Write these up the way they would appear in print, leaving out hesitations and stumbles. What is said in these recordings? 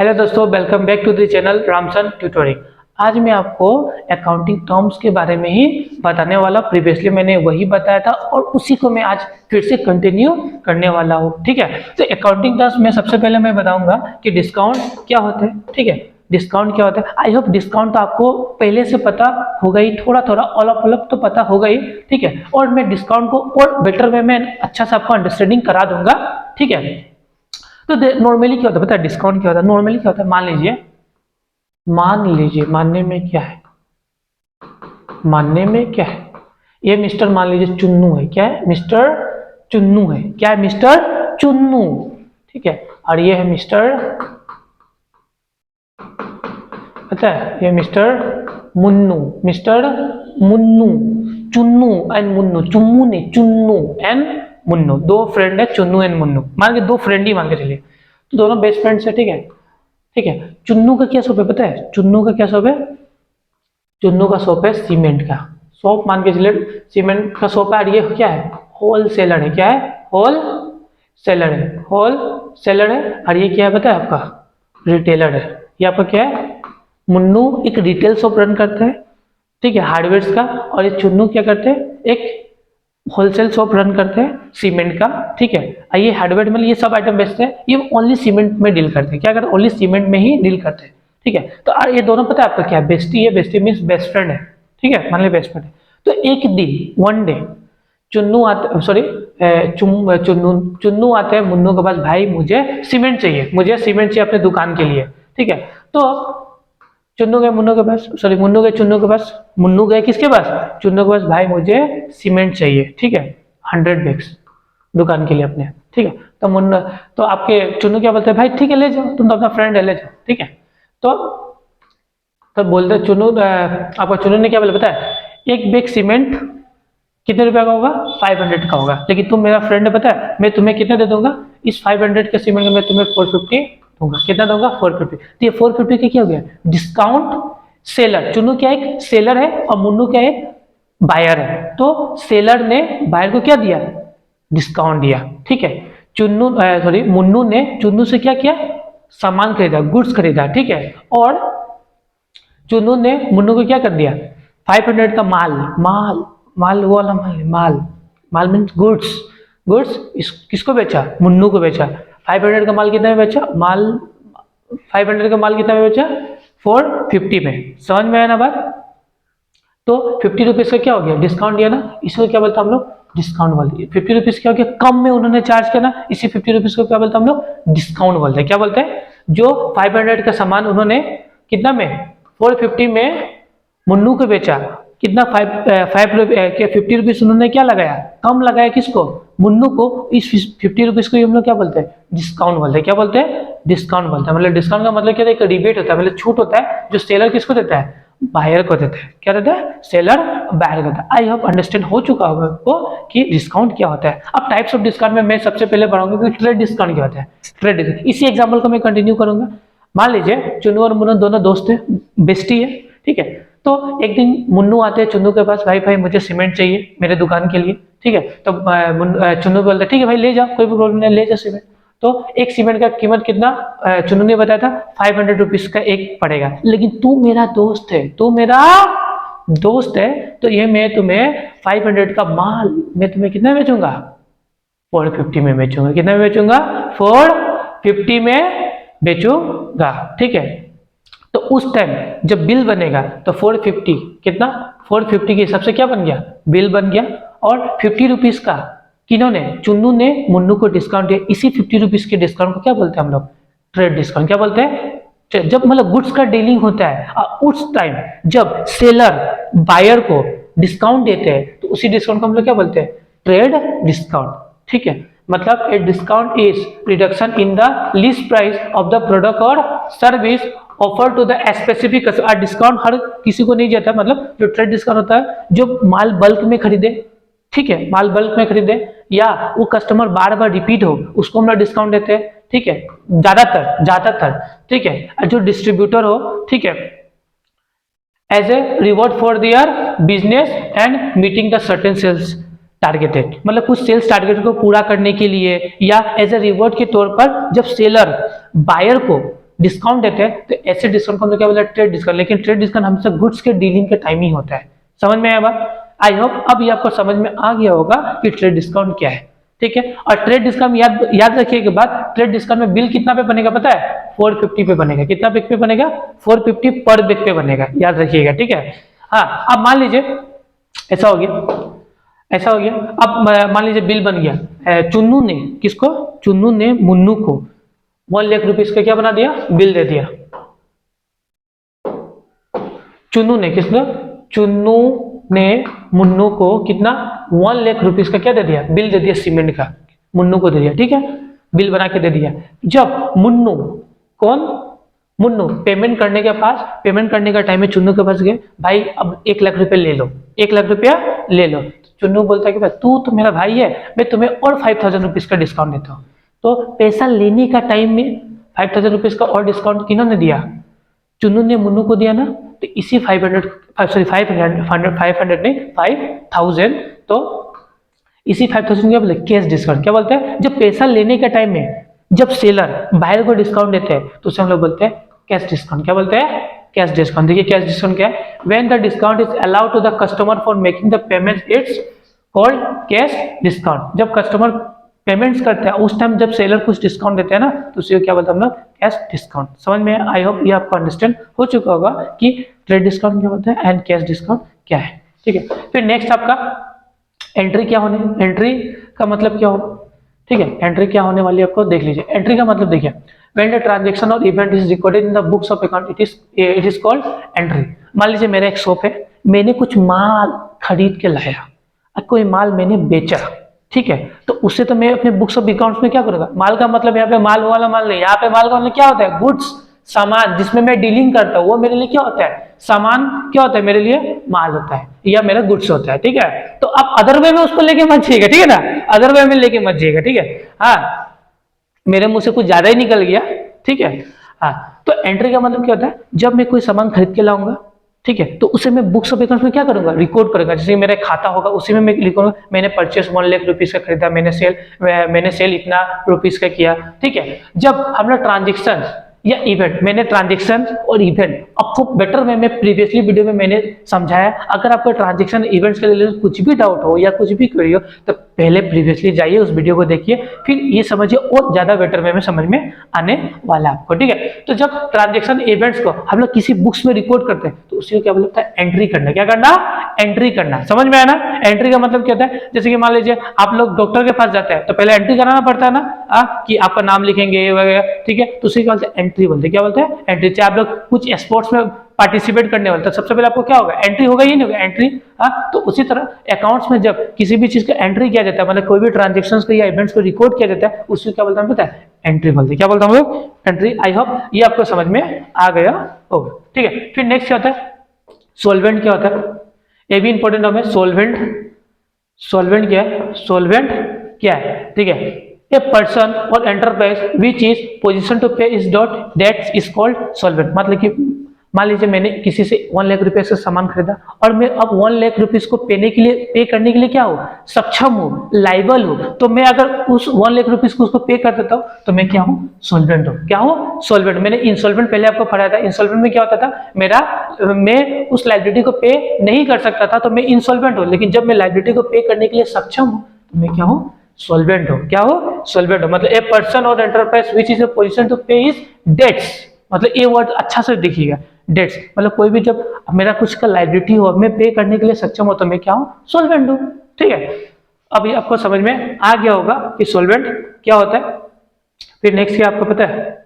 Hello दोस्तों, welcome back to the channel Ramson tutorial. आज मैं आपको अकाउंटिंग टर्म्स के बारे में ही बताने वाला। प्रीवियसली मैंने वही बताया था और उसी को मैं आज फिर से कंटिन्यू करने वाला हूँ। ठीक है, तो अकाउंटिंग टर्म्स में सबसे पहले मैं बताऊंगा कि डिस्काउंट क्या होता है। ठीक है, डिस्काउंट क्या होता है। आई होप डिस्काउंट तो आपको पहले से पता होगा ही, थोड़ा थोड़ा अलग अलग तो पता होगा ही। ठीक है, और मैं डिस्काउंट को और बेटर वे में अच्छा से आपको अंडरस्टैंडिंग करा दूंगा। ठीक है, तो नॉर्मली क्या होता है पता है, डिस्काउंट क्या होता है। नॉर्मली क्या होता है, मान लीजिए मानने में क्या है, मानने में क्या है, ये मिस्टर मान लीजिए चुन्नू है। क्या है, मिस्टर चुन्नू है। क्या है, मिस्टर चुन्नू। ठीक है, और ये है मिस्टर, पता है, ये mister Munnu. Mister Munnu, Chunnu and Munnu, Chummu नहीं, चुन्नू एंड मुन्नू। दो फ्रेंड है, चुन्नू एंड मुन्नू। मान के दो फ्रेंड ही मान के चलिए, तो दोनों बेस्ट फ्रेंड्स है। ठीक है, ठीक है। चुन्नू का क्या शॉप है पता है, चुन्नू का क्या शॉप है, चुन्नू का शॉप है सीमेंट का शॉप। मान के चलिए सीमेंट का शॉप है और ये क्या है, होल सेलर है। क्या है, होल सेलर है, होल सेलर है। और ये क्या है पता है आपका, रिटेलर है। ये आपका क्या है, मुन्नू एक रिटेल शॉप रन करता है। ठीक है, हार्डवेयर का। और ये चुन्नू क्या करते हैं, एक होलसेल शॉप रन करते हैं सीमेंट का। ठीक है, ये हार्डवेयर में ये सब आइटम बेचते हैं। ये ओनली सीमेंट में डील करते हैं। क्या करते हैं, ओनली सीमेंट में ही डील करते हैं। ठीक है, तो ये दोनों पता है आपका क्या है, बेस्टी है। बेस्टी मीन्स बेस्ट फ्रेंड है। ठीक है, मान लीजिए बेस्ट फ्रेंड है। तो एक दिन, वन डे, चुन्नू आते, सॉरी चुन्नू आते हैं मुन्नू के पास, भाई मुझे सीमेंट चाहिए, मुझे सीमेंट चाहिए अपने दुकान के लिए। ठीक है, तो चुन्नू गए मुन्नू के पास, सॉरी मुन्नू गए चुन्नू के पास, मुन्नू गए किसके पास, चुन्नू के पास, भाई मुझे सीमेंट चाहिए। ठीक है, 100 बैग्स दुकान के लिए अपने। ठीक है, तो मुन्नू, तो आपके चुन्नू क्या बोलते हैं, भाई ठीक है ले जाओ, तुम तो अपना फ्रेंड है, ले जाओ। ठीक है, तो बोलते चुन्नू, आपका चुन्नू ने क्या बोला पता है, एक बैग सीमेंट कितने रुपए का होगा, 500 का होगा। लेकिन तुम मेरा फ्रेंड है, पता है मैं तुम्हें कितने दे दूंगा, इस 500 के सीमेंट का मैं तुम्हें 450 दूंगा। कितना दूंगा, 450। तो ये 450 का क्या हो गया, डिस्काउंट। सेलर, चुन्नू क्या एक सेलर है और मुन्नू क्या एक बायर है। तो सेलर ने बायर को क्या दिया, डिस्काउंट दिया। ठीक है, चुन्नू सॉरी मुन्नू ने चुन्नू से क्या किया, सामान खरीदा, गुड्स खरीदा। ठीक है, और चुन्नू ने मुन्नू को क्या कर दिया, 500 का माल, माल वो वाला माल मीन्स गुड्स, किसको बेचा, मुन्नू को बेचा। 500 का माल कितना में बेचा, 500 का माल कितना में बेचा, 450 में। समझ में आया ना बात। तो 50 रुपीज का क्या हो गया, डिस्काउंट दिया ना, इसको क्या बोलते हैं हम लोग, डिस्काउंट बोलते हैं। 50 रुपीज क्या हो गया, कम में उन्होंने चार्ज किया ना, इसी 50 रुपीज को क्या बोलते हैं हम लोग, डिस्काउंट बोलते हैं। क्या बोलते हैं, जो 500 का सामान उन्होंने कितना में, 450 में मुन्नू को बेचा, कितना 50 रुपीज उन्होंने क्या लगाया, कम लगाया, किसको, मुन्नू को। इस 50 रुपीज को हम लोग क्या बोलते हैं, डिस्काउंट बोलते हैं। क्या बोलते हैं, डिस्काउंट बोलते हैं। मतलब डिस्काउंट का मतलब क्या है, एक रिबेट होता है, मतलब छूट होता है, जो सेलर किसको देता है, बायर को देता है। क्या देता है, सेलर बायर को देता है। आई होप अंडरस्टैंड हो चुका होगा आपको कि डिस्काउंट क्या होता है। अब टाइप्स ऑफ डिस्काउंट में मैं सबसे पहले पढ़ाऊंगा कि ट्रेड डिस्काउंट क्या होता है। ट्रेड डिस्काउंट, इसी एग्जाम्पल को मैं कंटिन्यू करूंगा। मान लीजिए चुन्नू और मुन्नू दोनों दोस्त है, बेस्टी है। ठीक है, तो एक दिन मुन्नू आते हैं चुन्नू के पास, भाई मुझे सीमेंट चाहिए मेरे दुकान के लिए। ठीक है, तो चुन्नू बोलता है ठीक है भाई ले जाओ, कोई भी प्रॉब्लम नहीं, ले जाओ सीमेंट। तो एक सीमेंट का कीमत कितना, चुन्नू ने बताया था 500 रुपीज का एक पड़ेगा। लेकिन तू मेरा दोस्त है, तू मेरा दोस्त है, तो ये मैं तुम्हें 500 का माल मैं तुम्हें कितना बेचूंगा, 450 में बेचूंगा। कितना में बेचूंगा, 450 में बेचूंगा। ठीक है, तो उस टाइम जब बिल बनेगा तो 450 कितना, 450 के हिसाब से क्या बन गया, बिल बन गया। और 50 रुपीज का किन्होंने, चुन्नू ने मुन्नू को डिस्काउंट दिया। इसी 50 रुपीज के डिस्काउंट को क्या बोलते हैं हम लोग, ट्रेड डिस्काउंट। क्या बोलते हैं, जब मतलब गुड्स का डीलिंग होता है उस टाइम जब सेलर बायर को डिस्काउंट देते हैं, तो उसी डिस्काउंट को हम लोग क्या बोलते हैं, ट्रेड डिस्काउंट। ठीक है, मतलब a discount is reduction in the list price of the product और service offer to the specific. Discount हर किसी को नहीं जाता, मतलब जो ट्रेड डिस्काउंट होता है जो माल बल्क में खरीदे। ठीक है, माल बल्क में खरीदे या वो कस्टमर बार बार रिपीट हो, उसको हम लोग डिस्काउंट देते हैं। ठीक है, ज्यादातर। ठीक है, जो डिस्ट्रीब्यूटर हो, ठीक है, as a reward for their business and meeting the certain sales targeted, मतलब कुछ सेल्स टारगेट को पूरा करने के लिए या एज ए रिवॉर्ड के तौर पर जब सेलर बायर को डिस्काउंट देते हैं तो ऐसे डिस्काउंट को हम लोग क्या बोलते हैं, ट्रेड डिस्काउंट। लेकिन ट्रेड डिस्काउंट हमेशा गुड्स के डीलिंग के टाइम ही होता है। समझ में आया बात? आई होप अब ये आपको समझ में आ गया होगा कि ट्रेड डिस्काउंट क्या है, ठीक है। और ट्रेड डिस्काउंट याद रखिए के बाद, ट्रेड डिस्काउंट में बिल कितना पे बनेगा पता है? 450 पे बनेगा। कितना बैग पे बनेगा? 450 पर बैग पे बनेगा, याद रखिएगा, ठीक है। हाँ, अब मान लीजिए ऐसा हो गया। अब मान लीजिए बिल बन गया, चुन्नू ने किसको? चुन्नू ने मुन्नू को 1 लाख रुपीस का क्या बना दिया? बिल दे दिया। चुन्नू ने मुन्नू को कितना? 1 लाख रुपीस का क्या दे दिया? बिल दे दिया सीमेंट का, मुन्नू को दे दिया, ठीक है। बिल बना के दे दिया। जब मुन्नू पेमेंट करने का टाइम में चुन्नू के पास गए, भाई अब 1 लाख रुपए ले लो, 1 लाख रुपया ले लो। चुन्नू बोलता है कि भाई तू तो मेरा भाई है, मैं तुम्हें और 5000 रुपीज का डिस्काउंट देता हूँ। तो पैसा लेने का टाइम में 5000 रुपीज का और डिस्काउंट किन्होंने दिया? चुन्नू ने मुन्नू को दिया ना। तो इसी 500 नहीं 5000, तो इसी 5000 क्या बोलते हैं? Cash discount. क्या बोलते हैं? जब पैसा लेने के टाइम में जब सेलर बायर को डिस्काउंट देते हैं तो उसे हम लोग बोलते हैं कैश डिस्काउंट। क्या बोलते हैं? Cash discount. देखिए कैश डिस्काउंट क्या है? When the discount is allowed to the customer for making the payment, it's called cash discount. जब कस्टमर पेमेंट्स करते हैं उस टाइम जब सेलर कुछ डिस्काउंट देते हैं ना, तो उसे क्या बोलते हैं हम लोग? Cash discount. समझ में? आई होप ये आपको अंडरस्टैंड हो चुका होगा कि ट्रेड डिस्काउंट क्या होता है एंड कैश डिस्काउंट क्या है, ठीक है। फिर नेक्स्ट आपका एंट्री क्या होने, एंट्री का मतलब क्या हो, ठीक है। एंट्री क्या होने वाली है आपको देख लीजिए। एंट्री का मतलब देखिए, व्हेन द ट्रांजैक्शन और event is recorded in the books of account, it is called entry. मान लीजिए मेरा एक शॉप है, मैंने कुछ माल खरीद के लाया, कोई माल मैंने बेचा, ठीक है। तो उससे तो मैं अपने बुक्स ऑफ अकाउंट्स में क्या करूंगा? माल का मतलब यहाँ पे माल वाला माल नहीं, यहाँ पे माल का मतलब क्या होता है? गुड्स, सामान जिसमें मैं डीलिंग करता हूँ वो मेरे लिए क्या होता है? सामान क्या होता है? मेरे लिए माल होता है या मेरा गुड्स होता है, ठीक है। तो अब अदर वे में उसको लेके मत जाइएगा, ठीक है ना, अदर वे में लेके मत जाइएगा, ठीक है। हाँ, मेरे मुंह से कुछ ज्यादा ही निकल गया, ठीक है। हाँ, तो एंट्री का मतलब क्या होता है? जब मैं कोई सामान खरीद के लाऊंगा, ठीक है, तो उसे मैं बुक्स ऑफ अकाउंट्स में क्या करूंगा? रिकॉर्ड करूंगा। जैसे मेरा खाता होगा उसी में मैं लिखूंगा मैंने परचेस 1 लाख रुपीस का खरीदा, मैंने सेल इतना रुपीस का किया, ठीक है। जब हम लोग ट्रांजेक्शन या इवेंट, मैंने ट्रांजेक्शन और इवेंट आपको बेटर वे में प्रीवियसली वीडियो में मैंने समझाया। अगर आपको ट्रांजेक्शन इवेंट्स के रिलेटेड कुछ भी डाउट हो या कुछ भी क्वेरी हो तो पहले प्रीवियसली जाइए, उस वीडियो को देखिए, फिर ये समझिए और ज्यादा बेटर वे में समझ में आने वाला है आपको, ठीक है। तो जब ट्रांजेक्शन इवेंट्स को हम लोग किसी बुक्स में रिकॉर्ड करते हैं तो उसी को क्या बोलता है? एंट्री करना। क्या करना? एंट्री करना। समझ में आया ना? एंट्री का मतलब क्या होता है? जैसे कि मान लीजिए आप लोग डॉक्टर के पास जाते हैं तो पहले एंट्री कराना पड़ता है ना, कि आपका नाम लिखेंगे वगैरह, ठीक है। तो उसी को बोलते हैं एंट्री बोलते हैं। क्या बोलते हैं? एंट्री। चाहे आप लोग कुछ स्पोर्ट्स में पार्टिसिपेट करने वाले तो सबसे पहले आपको क्या होगा? एंट्री होगा, ही नहीं होगा एंट्री। तो उसी तरह अकाउंट्स में जब किसी भी चीज का एंट्री किया जाता है, मतलब कोई भी ट्रांजेक्शंस को या इवेंट्स को रिकॉर्ड किया जाता है, उसको क्या बोलते हैं पता है? एंट्री बोलते हैं। क्या बोलते हैं हम लोग? एंट्री। आई होप ये आपको समझ में आ गया होगा, ठीक है। फिर नेक्स्ट क्या होता है? सोल्वेंट क्या होता है? ये भी इंपॉर्टेंट है। सोल्वेंट क्या है, ठीक है। ए पर्सन और enterprise which is position to pay its debt that is called solvent. मतलब कि मान लीजिए मैंने किसी से 1 लाख रुपए से सामान खरीदा और मैं अब 1 लाख रुपीस को पे करने के लिए क्या हूँ? सक्षम हूँ, लाइबल हूँ। तो मैं अगर उस 1 लाख रुपीस को उसको पे कर देता हूँ तो मैं क्या हूँ? सोल्वेंट हूँ। क्या हूँ? सोल्वेंट। मैंने इंसॉल्वेंट पहले आपको पढ़ाया था। इंसॉल्वेंट में क्या होता था? मैं उस लाइबिलिटी को पे नहीं कर सकता था तो मैं इंसॉल्वेंट हूँ। लेकिन जब मैं लाइबिलिटी को पे करने के लिए सक्षम हूँ तो मैं क्या हूँ? सोल्वेंट हो। क्या हो? सोल्वेंट हो। मतलब ए पर्सन और enterprise which is a position to pay is debts. मतलब ये वर्ड अच्छा से देखिएगा, डेट्स। मतलब कोई भी जब मेरा कुछ का लायबिलिटी हो, मैं पे करने के लिए सक्षम हो तो मैं क्या हूँ? सोल्वेंट हूँ, ठीक है। अब ये आपको समझ में आ गया होगा कि सोल्वेंट क्या होता है। फिर नेक्स्ट क्या आपको पता है?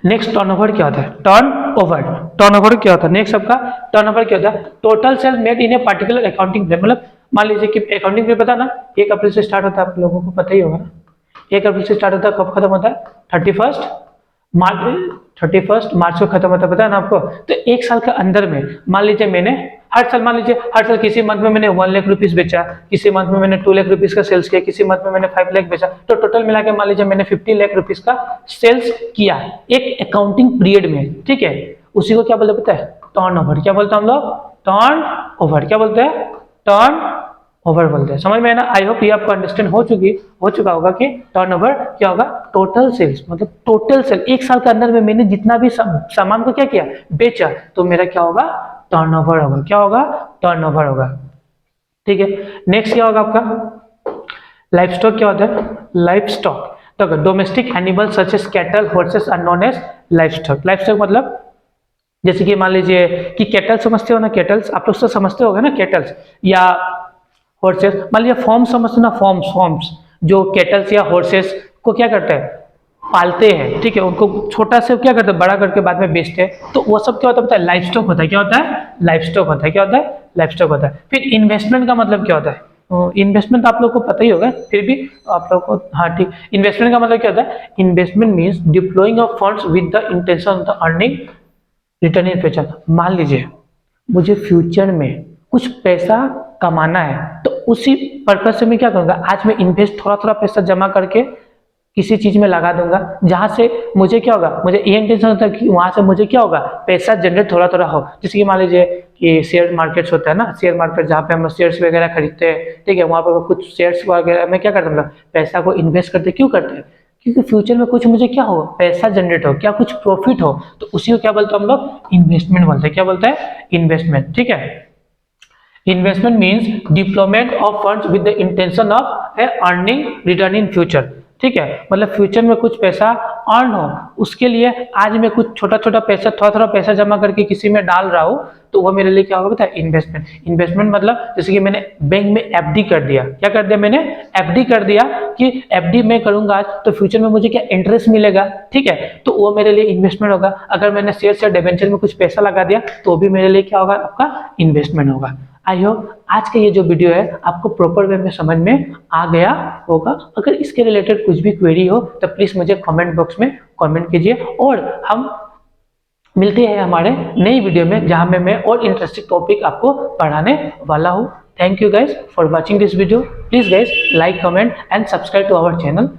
नेक्स्ट टर्नओवर क्या होता है? टर्नओवर क्या होता है? नेक्स्ट आपका टर्नओवर क्या होता है? Total sales made in a particular accounting period. मतलब मान लीजिए कि अकाउंटिंग पीरियड पता ना 1 अप्रैल से स्टार्ट होता है, आप लोगों को पता ही होगा ना। 1 अप्रैल से स्टार्ट होता है, कब खत्म होता है? 31 मार्च को खत्म होता है, पता है ना आपको। तो 1 साल के अंदर में मान लीजिए मैंने हर साल किसी मंथ में मैंने 1 लाख रुपीस बेचा, किसी मंथ में मैंने 2 लाख रुपीस का सेल्स किया, किसी मंथ में मैंने 5 लाख बेचा, तो टोटल मिला के मान लीजिए मैंने 50 लाख रुपीस का सेल्स किया एक अकाउंटिंग पीरियड में, ठीक है। उसी को क्या बोलते हैं? टर्नओवर। क्या बोलते हैं हम लोग? टर्नओवर। क्या बोलते हैं? टर्नओवर। ओवर बोलते हैं। समझ में है ना? आई होप ये आपको अंडरस्टैंड हो चुका होगा कि टर्नओवर क्या होगा, टोटल सेल्स, मतलब टोटल सेल एक साल के अंदर में मैंने जितना भी सामान को क्या किया, बेचा, तो मेरा क्या होगा, टर्नओवर होगा। क्या होगा, टर्नओवर होगा। ठीक है, नेक्स्ट क्या होगा आपका, लाइफ स्टॉक। क्या होता है लाइफ स्टॉक? तो domestic animal such as cattle, horses are known as life stock. Life stock मतलब जैसे कि मान लीजिए कि कैटल समझते हो ना, कैटल्स आप लोग तो समझते होगे ना, कैटल्स या हॉर्सेस। मान लीजिए फॉर्म समझते ना, फॉर्म्स जो कैटल्स या हॉर्सेस को क्या करते हैं, पालते हैं। ठीक है, उनको छोटा से क्या करते हैं, बड़ा करके बाद में बेचते हैं। तो वो सब क्या होता है पता है, लाइफ स्टॉक होता है। क्या होता है, लाइफ स्टॉक होता है। क्या होता है, लाइफ स्टॉक होता है। फिर इन्वेस्टमेंट का मतलब क्या होता है, इन्वेस्टमेंट आप लोग को पता ही होगा, फिर भी आप लोग को, हाँ ठीक। इन्वेस्टमेंट का मतलब क्या होता है, investment means deploying of funds with the intention of the earning return in future. मान लीजिए मुझे फ्यूचर में कुछ पैसा कमाना है, तो उसी पर्पज से मैं क्या करूंगा, आज मैं इन्वेस्ट थोड़ा थोड़ा पैसा जमा करके किसी चीज में लगा दूंगा, जहां से मुझे क्या होगा, मुझे ये इंटेंशन होता है कि वहां से मुझे क्या होगा, पैसा जनरेट थोड़ा थोड़ा हो। जैसे कि मान लीजिए कि शेयर मार्केट्स होता है ना, शेयर मार्केट जहाँ पे हम शेयर्स वगैरह खरीदते हैं। ठीक है, वहां पर कुछ शेयर्स वगैरह में क्या करते हैं, मतलब पैसा को इन्वेस्ट करते, क्यों करते हैं, क्योंकि फ्यूचर में कुछ मुझे क्या हो, पैसा जनरेट हो, क्या कुछ प्रॉफिट हो, तो उसी को क्या बोलते हैं हम लोग, इन्वेस्टमेंट बोलते हैं। क्या बोलते हैं, इन्वेस्टमेंट। ठीक है, investment means deployment of funds with the intention of earning return in future. ठीक है, मतलब फ्यूचर में कुछ पैसा अर्न हो, उसके लिए आज मैं कुछ छोटा छोटा पैसा, थोड़ा थोड़ा पैसा जमा करके किसी में डाल रहा हूँ, तो वो मेरे लिए क्या होगा पता है, इन्वेस्टमेंट। इन्वेस्टमेंट मतलब जैसे कि मैंने बैंक में एफडी कर दिया। क्या कर दिया मैंने, एफडी कर दिया, कि एफडी मैं करूंगा आज, तो फ्यूचर में मुझे क्या इंटरेस्ट मिलेगा। ठीक है, तो वो मेरे लिए इन्वेस्टमेंट होगा। अगर मैंने शेयर या डिबेंचर में कुछ पैसा लगा दिया, तो वो भी मेरे लिए क्या होगा, आपका इन्वेस्टमेंट होगा। आई होप आज का ये जो वीडियो है आपको प्रॉपर वे में समझ में आ गया होगा। अगर इसके रिलेटेड कुछ भी क्वेरी हो तो प्लीज मुझे कमेंट बॉक्स में कमेंट कीजिए, और हम मिलते हैं हमारे नई वीडियो में, जहां में मैं और इंटरेस्टिंग टॉपिक आपको पढ़ाने वाला हूं। Thank you guys for watching this video. Please guys like, comment and subscribe to our channel.